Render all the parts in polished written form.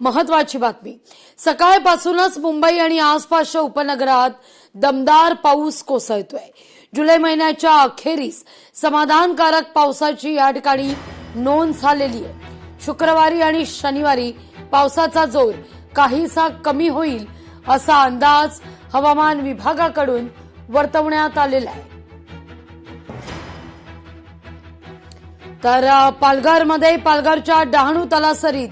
महत्वाची बातमी। सकाळपासूनच मुंबई आणि आसपासच्या उपनगरात दमदार पाऊस कोसळतोय। जुलै महिन्याच्या अखेरीस समाधानकारक पावसाची या ठिकाणी नोंद झालेली आहे। शुक्रवारी आणि शनिवारी पावसाचा जोर काहीसा कमी होईल असा अंदाज हवामान विभागाकडून वर्तवण्यात आलेला आहे। तर पालघरमध्ये पालघरच्या डहाणू तलासरीत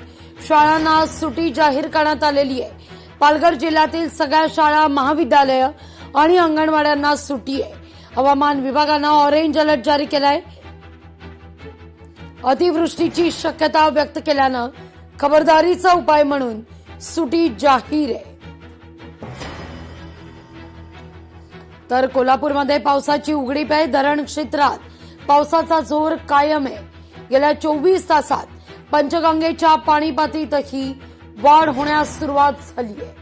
शाळांना सुट्टी जाहीर करण्यात आलेली आहे। पालघर जिल्ह्यातील सगळ्या शाळा, महाविद्यालय आणि अंगणवाड्यांना सुट्टी आहे। हवामान विभागानं ऑरेंज अलर्ट जारी केलाय। अतिवृष्टीची शक्यता व्यक्त केल्यानं खबरदारीचा उपाय म्हणून सुट्टी जाहीर आहे। तर कोल्हापूरमध्ये पावसाची उघडीप आहे। धरण क्षेत्रात पावसाचा जोर कायम आहे। गेल्या 24 तासात पंचगंगेच्या पाणी पातळीतही वाढ होण्यास सुरुवात झाली आहे।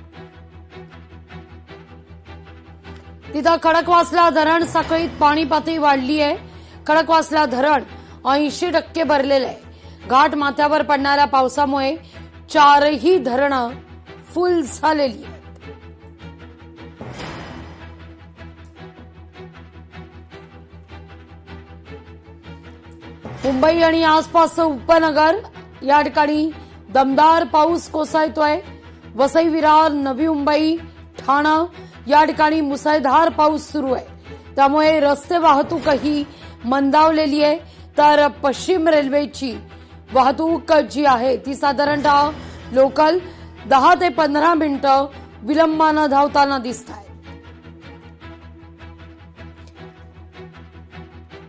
तिथं खडकवासला धरण साखळीत पाणी पातळी वाढली आहे। खडकवासला धरण 80% भरलेलं आहे। घाट माथ्यावर पडणाऱ्या पावसामुळे चारही धरणं फुल झालेली आहेत। मुंबई आणि आसपासचं उपनगर या ठिकाणी दमदार पाऊस कोसळतोय। वसई, विरार, नवी मुंबई, ठाणा या ठिकाणी मुसळधार पाऊस सुरू आहे। त्यामुळे रस्ते वाहतूकही मंदावलेली आहे। तर पश्चिम रेल्वेची वाहतूक जी आहे ती साधारणतः लोकल 10 ते 15 मिनिटं विलंबानं धावताना दिसत आहे।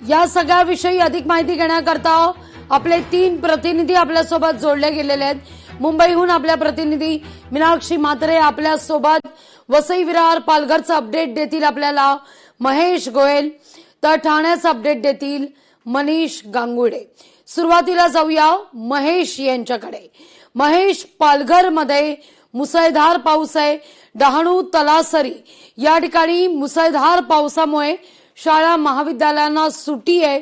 या सगळ्याविषयी अधिक माहिती घेण्याकरता आपले 3 प्रतिनिधी आपल्यासोबत जोडले गेलेले आहेत। मुंबईहून आपल्या प्रतिनिधी मीनाक्षी म्हात्रे आपल्यासोबत, वसई, विरार, पालघरचं अपडेट देतील आपल्याला महेश गोयल, तर ठाण्याचं अपडेट देतील मनीष गांगुडे। सुरुवातीला जाऊया महेश यांच्याकडे। महेश, पालघरमध्ये मुसळधार पाऊस आहे। डहाणू तलासरी या ठिकाणी मुसळधार पावसामुळे शाळा, महाविद्यालयांना सुट्टी आहे।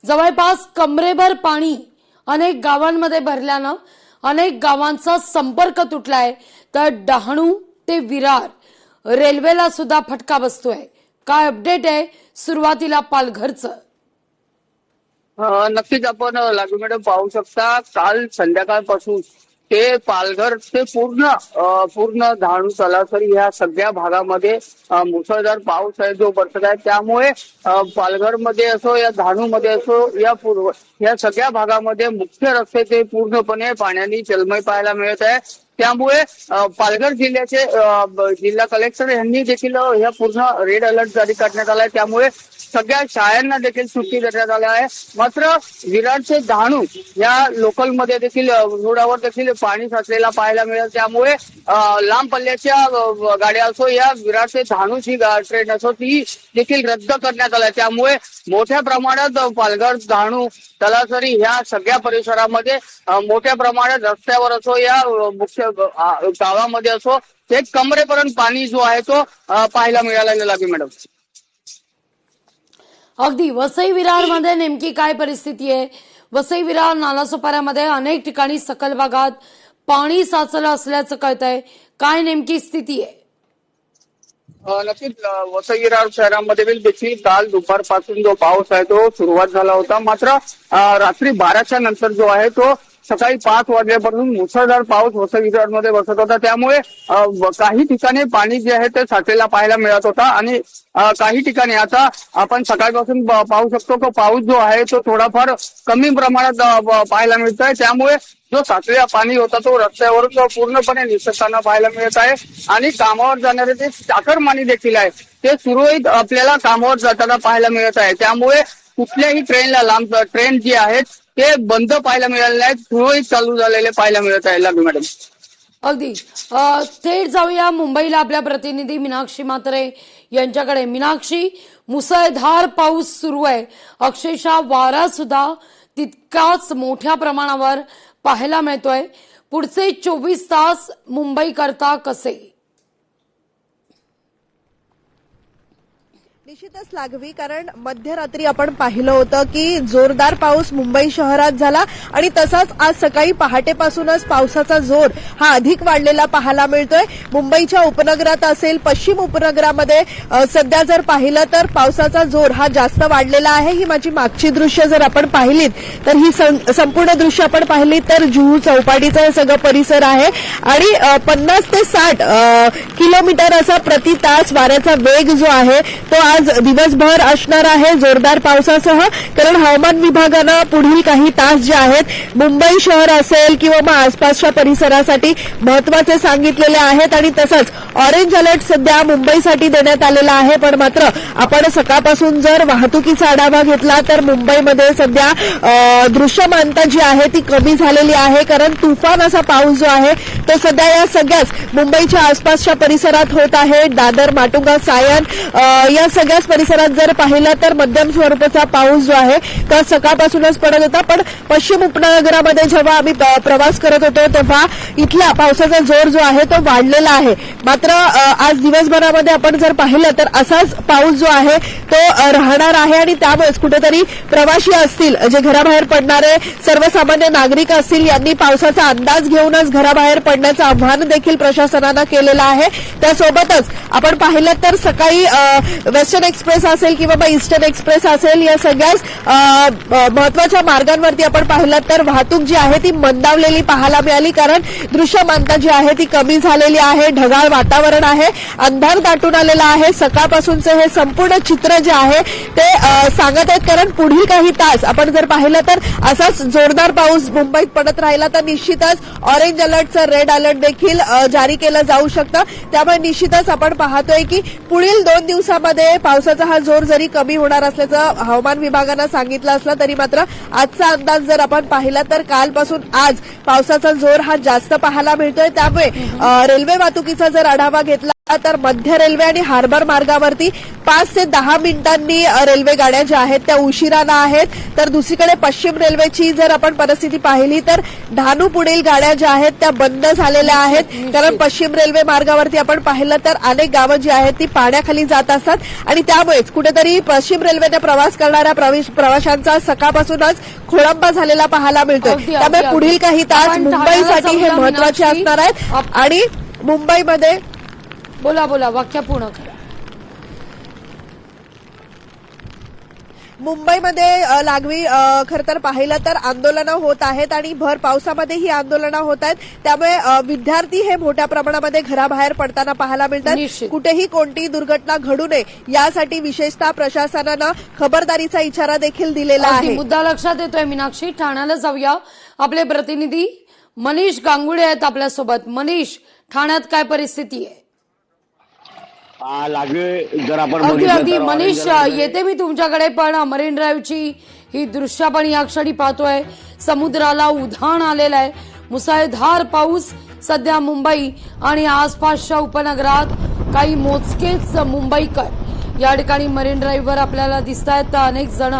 जवळपास कमरेभर पाणी अनेक गावांमध्ये भरल्यानं अनेक गावांचा संपर्क तुटलाय। तर डहाणू ते विरार रेल्वेला सुद्धा फटका बसतोय। काय अपडेट आहे सुरुवातीला पालघरचं? नक्कीच आपण लागू मॅडम पाहू शकता, काल संध्याकाळपासून ते पालघर ते पूर्ण डहाणू तलासरी ह्या सगळ्या भागामध्ये मुसळधार पाऊस आहे जो बरसत आहे। त्यामुळे पालघरमध्ये असो या डहाणूमध्ये असो या सगळ्या भागामध्ये मुख्य रस्ते ते पूर्णपणे पाण्याने जलमय पाहायला मिळत आहे। त्यामुळे पालघर जिल्ह्याचे जिल्हा कलेक्टर यांनी देखील ह्या पूर्ण रेड अलर्ट जारी करण्यात आलाय। त्यामुळे सगळ्या शाळांना देखील सुट्टी देण्यात आली आहे। मात्र विरार ते डहाणू या लोकलमध्ये देखील रोडावर देखील पाणी साचलेला पाहायला मिळेल। त्यामुळे लांब पल्ल्याच्या गाड्या असो या विरार ते डहाणूची ट्रेन असो ती देखील रद्द करण्यात आल्या। त्यामुळे मोठ्या प्रमाणात पालघर, डहाणू, तलासरी ह्या सगळ्या परिसरामध्ये मोठ्या प्रमाणात रस्त्यावर असो या मुख्य गावामध्ये असो ते कमरेपर्यंत पाणी जो आहे तो पाहायला मिळालेला आहे मॅडम। अगदी वसई विरारमध्ये नेमकी काय परिस्थिती आहे? वसई विरार नालासोपाऱ्यामध्ये अनेक ठिकाणी सखल भागात पाणी साचलं असल्याचं कळतंय। काय नेमकी स्थिती आहे? नक्कीच वसई विरार शहरामध्ये देखील काल दुपारपासून जो पाऊस आहे तो सुरुवात झाला होता। मात्र रात्री 12च्या नंतर जो आहे तो सकाळी 5 वाजल्यापासून मुसळधार पाऊस वसई विरारमध्ये बसत होता। त्यामुळे काही ठिकाणी पाणी जे आहे ते साचलेला पाहायला मिळत होता आणि काही ठिकाणी आता आपण सकाळपासून पाहू शकतो की पाऊस जो आहे तो थोडाफार कमी प्रमाणात पाहायला मिळत आहे। त्यामुळे जो साचलेला पाणी होता तो रस्त्यावरून पूर्णपणे निसटताना पाहायला मिळत आहे आणि कामावर जाणारे जे चाकरमानी देखील आहे ते सुरळीत आपल्याला कामावर जाताना पाहायला मिळत आहे। त्यामुळे कुठल्याही ट्रेनला लांब ट्रेन जी आहेत ते बंद पाहायला मिळाले नाहीत, सुरळीत चालू झालेले पाहायला मिळत आहे लागू मॅडम। अगदी थेट जाऊया मुंबईला आपल्या प्रतिनिधी मीनाक्षी म्हात्रे यांच्याकडे। मीनाक्षी, मुसळधार पाऊस सुरू आहे, अक्षरशः वारा सुद्धा तितकाच मोठ्या प्रमाणावर पाहायला मिळतोय। पुढचे 24 तास मुंबई करता कसे? निश्चितच लागवी, कारण मध्यरात्री आपण पाहिलं होतं की जोरदार पाऊस मुंबई शहरात झाला आणि तसाच आज सकाळी पहाटेपासूनच पावसाचा जोर हा अधिक वाढलेला पाहायला मिळतोय. मुंबईच्या उपनगरात असेल, पश्चिम उपनगरामध्ये सध्या जर पाहिलं तर पावसाचा जोर हा जास्त वाढलेला आहे. ही माझी मागची दृश्य जर आपण पाहिलीत तर ही संपूर्ण दृश्य आपण पाहिलीत तर जुहू चौपाटीचा हे सगळं परिसर आहे आणि 50 ते 60 किलोमीटर असा प्रति तास वाऱ्याचा वेग जो आहे तो आज दिवसभर असणार आहे जोरदार पावसासह. कारण हवामान विभागानं पुढील काही तास जे आहेत मुंबई शहर असेल किंवा मग आसपासच्या परिसरासाठी महत्वाचे सांगितलेले आहेत आणि तसंच ऑरेंज अलर्ट सध्या मुंबईसाठी देण्यात आलेला आहे. पण मात्र आपण सकाळपासून जर वाहतुकीचा आढावा घेतला तर मुंबईमध्ये सध्या दृश्यमानता जी आहे ती कमी झालेली आहे. कारण तुफान असा पाऊस जो आहे तो सध्या या सगळ्याच मुंबईच्या आसपासच्या परिसरात होत आहे. दादर, माटुंगा, सायन या सगळ्याच परिसरात जर पाहिलं तर मध्यम स्वरूपाचा पाऊस जो आहे तो सकाळपासूनच पडत होता. पण पश्चिम उपनगरामध्ये जेव्हा आम्ही प्रवास करत होतो तेव्हा इथला पावसाचा जोर जो आहे तो वाढलेला आहे. मात्र आज दिवसभरामध्ये आपण जर पाहिलं तर असाच पाऊस जो आहे तो राहणार आहे आणि त्यामुळेच कुठेतरी प्रवासी असतील, जे घराबाहेर पडणारे सर्वसामान्य नागरिक असतील, यांनी पावसाचा अंदाज घेऊनच घराबाहेर पडण्याचं आवाहन देखील प्रशासनानं केलेलं आहे. त्यासोबतच आपण पाहिलं तर सकाळी वेस्टर्न एक्सप्रेस असेल किंवा ईस्टर्न एक्सप्रेस असेल या सगळ्याच महत्वाच्या मार्गांवरती आपण पाहिलं तर वाहतूक जी आहे ती मंदावलेली पाहायला मिळाली. कारण दृश्यमानता जी आहे ती कमी झालेली आहे, ढगाळ वातावरण आहे, अंधार दाटून आलेला आहे. सकाळपासूनचं हे संपूर्ण चित्र जे आहे ते सांगत आहेत. कारण पुढील काही तास आपण जर पाहिलं तर असाच जोरदार पाऊस मुंबईत पडत राहिला तर निश्चितच ऑरेंज अलर्टचं रेड अलर्ट देखील जारी केलं जाऊ शकतं. त्यामुळे निश्चितच आपण पाहतोय की पुढील 2 दिवसामध्ये पावसाचा हा जोर जरी कमी होणार असल्याचं हवामान विभागानं सांगितलं असलं तरी मात्र आजचा अंदाज जर आपण पाहिला तर कालपासून आज पावसाचा जोर हा जास्त पाहायला मिळतोय. त्यामुळे रेल्वे वाहतुकीचा जर आढावा घेतला तर मध्य रेल्वे आणि हार्बर मार्गावरती 5 ते 10 मिनिटांनी रेल्वे गाड्या ज्या आहेत त्या उशिरानं आहेत. तर दुसरीकडे पश्चिम रेल्वेची जर आपण परिस्थिती पाहिली तर डहाणू पुढील गाड्या ज्या आहेत त्या बंद झालेल्या आहेत. कारण पश्चिम रेल्वे मार्गावरती आपण पाहिलं तर अनेक गावं जी आहेत ती पाण्याखाली जात असतात आणि त्यामुळेच कुठेतरी पश्चिम रेल्वेने प्रवास करणाऱ्या प्रवाशांचा सकाळपासूनच खोळंबा झालेला पाहायला मिळतोय. त्यामुळे पुढील काही तास मुंबईसाठी हे महत्वाचे असणार आहेत आणि मुंबईमध्ये बोला वाक्य पूर्ण करा. मुंबईमध्ये लागवी खरं तर पाहिलं तर आंदोलनं होत आहेत आणि भर पावसामध्ये ही आंदोलनं होत आहेत. त्यामुळे विद्यार्थी हे मोठ्या प्रमाणामध्ये घराबाहेर पडताना पाहायला मिळतात. कुठेही कोणतीही दुर्घटना घडू नये यासाठी विशेषतः प्रशासनानं खबरदारीचा इशारा देखील दिलेला आहे. मुद्दा लक्षात येतोय मीनाक्षी. ठाण्याला जाऊया. आपले प्रतिनिधी मनीष गांगुडे आहेत आपल्यासोबत. मनीष, ठाण्यात काय परिस्थिती आहे? लागवे जर आपण अगदी मनीष, येते मी तुमच्याकडे. पण मरीन ड्राईव्हची ही दृश्य आपण या क्षणी पाहतोय. समुद्राला उधाण आलेलं आहे. मुसळधार पाऊस सध्या मुंबई आणि आसपासच्या उपनगरात. काही मोजकेच मुंबईकर या ठिकाणी मरीन ड्राईव्हवर आपल्याला दिसत आहेत. अनेक जण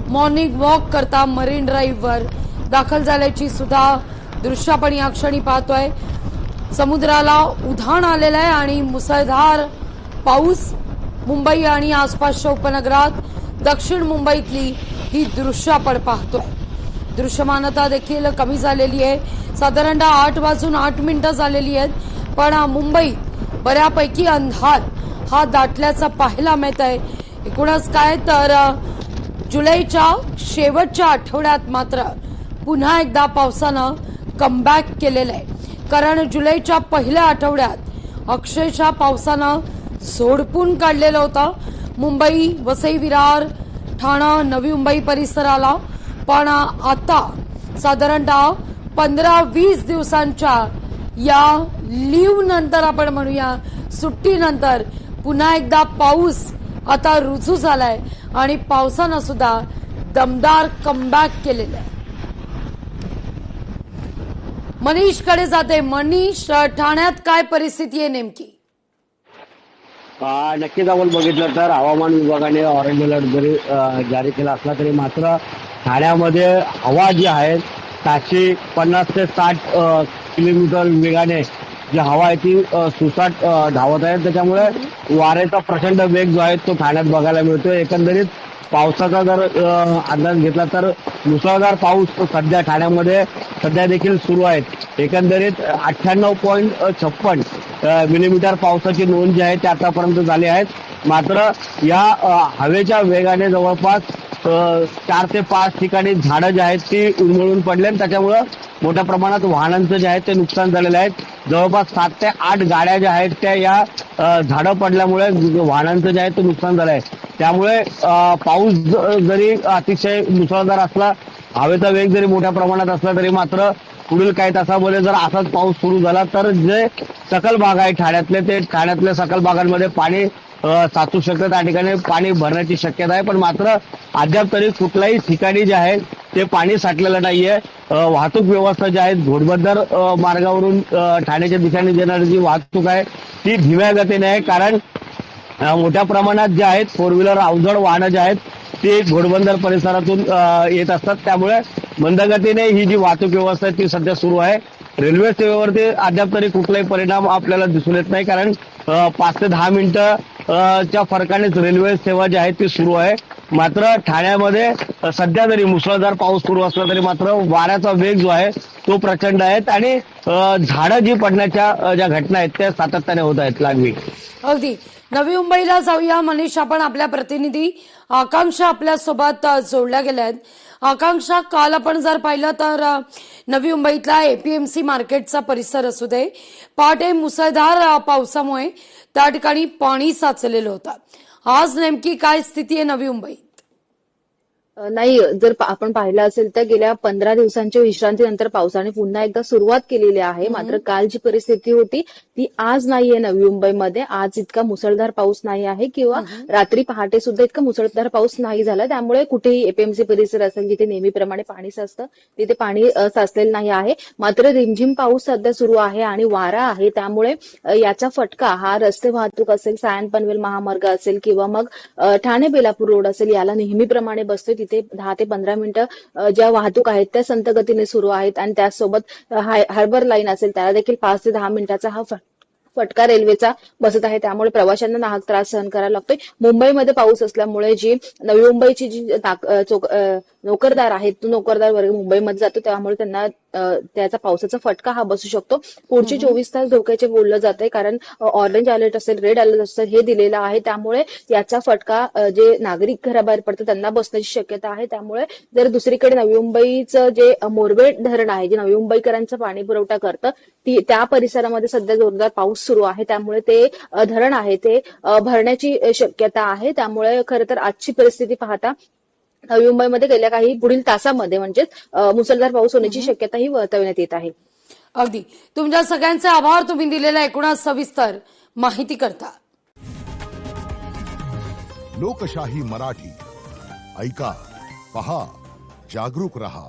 मॉर्निंग वॉक करता मरीन ड्राईव्हवर दाखल झाल्याची सुद्धा दृश्य आपण या क्षणी पाहतोय. समुद्राला उधाण आलेलं आहे आणि मुसळधार पाऊस मुंबई आणि आसपासच्या उपनगरात. दक्षिण मुंबईतली ही दृश्य आपण पाहतोय. दृश्यमानता देखील कमी झालेली आहे. साधारणतः 8:08 झालेली आहेत. पण मुंबई बऱ्यापैकी अंधार हा दाटल्याचा पाहायला मिळत आहे. एकूणच काय तर जुलैच्या शेवटच्या आठवड्यात मात्र पुन्हा एकदा पावसानं कमबॅक केलेलं आहे. कारण जुलैच्या पहिल्या आठवड्यात अक्षरशः पावसानं झोडपून काढलेलं होतं मुंबई, वसई विरार, ठाणा, नवी मुंबई परिसराला. पण आता साधारणतः 15-20 दिवसांच्या या लीव नंतर आपण म्हणूया सुट्टीनंतर पुन्हा एकदा पाऊस आता रुजू झालाय आणि पावसानं सुद्धा दमदार कमबॅक केलेलं आहे. मनीषकडे जाते. मनीष, ठाण्यात काय परिस्थिती आहे नेमकी? नक्कीच आपण बघितलं तर हवामान विभागाने ऑरेंज अलर्ट जरी जारी केला असला तरी मात्र ठाण्यामध्ये हवा जी आहे 750 ते 60 किलोमीटर वेगाने जी हवा आहे ती सुसाट धावत आहे. त्याच्यामुळे वाऱ्याचा प्रचंड वेग जो आहे तो ठाण्यात बघायला मिळतोय. एकंदरीत पावसाचा जर अंदाज घेतला तर मुसळधार पाऊस सध्या ठाण्यामध्ये सध्या देखील सुरू आहे. एकंदरीत 98.56 मिलीमीटर पावसाची नोंद जी आहे ती आतापर्यंत झाली आहे. मात्र या हवेच्या वेगाने जवळपास 4 ते 5 ठिकाणी झाडं जी आहेत ती उन्मळून पडले. त्याच्यामुळं मोठ्या प्रमाणात वाहनांचं जे आहे ते नुकसान झालेलं आहे. जवळपास 7 ते 8 गाड्या ज्या आहेत त्या या झाडं पडल्यामुळे वाहनांचं जे आहे ते नुकसान झालं आहे. त्यामुळे पाऊस जरी अतिशय मुसळधार असला, हवेचा वेग जरी मोठ्या प्रमाणात असला तरी मात्र पुढील काही तासामध्ये जर असाच पाऊस सुरू झाला तर जे सखल भाग आहे ठाण्यातले ते ठाण्यातल्या सखल भागांमध्ये पाणी साचू शकतं. त्या ठिकाणी पाणी भरण्याची शक्यता आहे. पण मात्र अद्याप तरी कुठल्याही ठिकाणी जे आहे ते पाणी साठलेलं नाहीये. वाहतूक व्यवस्था जी आहे घोडबंदर मार्गावरून ठाण्याच्या दिशेने येणारी जी वाहतूक आहे ती धीम्या गतीने आहे. कारण मोठ्या प्रमाणात जे आहेत 4 व्हीलर अवजड वाहनं जे आहेत ती घोडबंदर परिसरातून येत असतात. त्यामुळे मंदगतीने ही जी वाहतूक व्यवस्था आहे ती सध्या सुरू आहे. रेल्वे सेवेवरती अद्याप तरी कुठलाही परिणाम आपल्याला दिसून येत नाही. कारण 5 ते 10 मिनिटं च्या फरकानेच रेल्वे सेवा जी आहे ती सुरू आहे. मात्र ठाण्यामध्ये सध्या जरी मुसळधार पाऊस सुरू असला तरी मात्र वाऱ्याचा वेग जो आहे तो प्रचंड आहे आणि झाडं जी पडण्याच्या ज्या घटना आहेत त्या सातत्याने होत आहेत. लागवी अगदी नवी मुंबईला जाऊया. मनीष, आपण आपल्या प्रतिनिधी आकांक्षा आपल्या सोबत जोडल्या गेल्या आहेत. आकांक्षा, काल आपण जर पाहिलं तर नवी मुंबईतला एपीएमसी मार्केटचा परिसर असू दे, पहाटे मुसळधार पावसामुळे त्या ठिकाणी पाणी साचलेलं होतं. आज नेमकी काय स्थिती आहे नवी मुंबईत? नाही, जर आपण पाहिलं असेल तर गेल्या 15 दिवसांच्या विश्रांतीनंतर पावसाने पुन्हा एकदा सुरुवात केलेली आहे. मात्र काल जी परिस्थिती होती ती आज नाहीये नवी मुंबईमध्ये. आज इतका मुसळधार पाऊस नाही आहे किंवा रात्री पहाटे सुद्धा इतका मुसळधार पाऊस नाही झाला. त्यामुळे कुठेही एपीएमसी परिसर असेल जिथे नेहमीप्रमाणे पाणी साचतं तिथे पाणी साचलेलं नाही आहे. मात्र रिमझिम पाऊस सध्या सुरू आहे आणि वारा आहे. त्यामुळे याचा फटका हा रस्ते वाहतूक असेल, सायन पनवेल महामार्ग असेल किंवा मग ठाणे बेलापूर रोड असेल याला नेहमीप्रमाणे बसतोय. तिथे 10 ते 15 मिनिटं ज्या वाहतूक आहेत त्या संथ गतीने सुरू आहेत आणि त्याचसोबत हार्बर लाईन असेल त्याला देखील 5 ते 10 मिनिटाचा हा फटका रेल्वेचा बसत आहे. त्यामुळे प्रवाशांना नाहक त्रास सहन करायला लागतोय. मुंबईमध्ये पाऊस असल्यामुळे जी नवी मुंबईची जी नोकरदार आहेत तो नोकरदार वर्ग मुंबईमध्ये जातो त्यामुळे त्यांना त्याचा पावसाचा फटका हा बसू शकतो. पुढचे 24 तास धोक्याचे बोललं जाते कारण ऑरेंज अलर्ट असेल, रेड अलर्ट असेल हे दिलेलं आहे. त्यामुळे याचा फटका जे नागरिक घराबाहेर पडतात त्यांना बसण्याची शक्यता आहे. त्यामुळे जर दुसरीकडे नवी मुंबईचं जे मोरबेट धरण आहे जे नवी मुंबईकरांचा पाणी पुरवठा करतं त्या परिसरामध्ये सध्या जोरदार पाऊस सुरू आहे. त्यामुळे ते धरण आहे ते भरण्याची शक्यता आहे. त्यामुळे खरं तर आजची परिस्थिती पाहता नवी मुंबईमध्ये गेल्या काही पुढील तासामध्ये म्हणजे मुसळधार पाऊस होण्याची शक्यताही वर्तवण्यात येत आहे. अगदी तुमच्या सगळ्यांचे आभार, तुम्ही दिलेल्या एकूणच सविस्तर माहिती करता. लोकशाही मराठी ऐका, पहा, जागरूक रहा.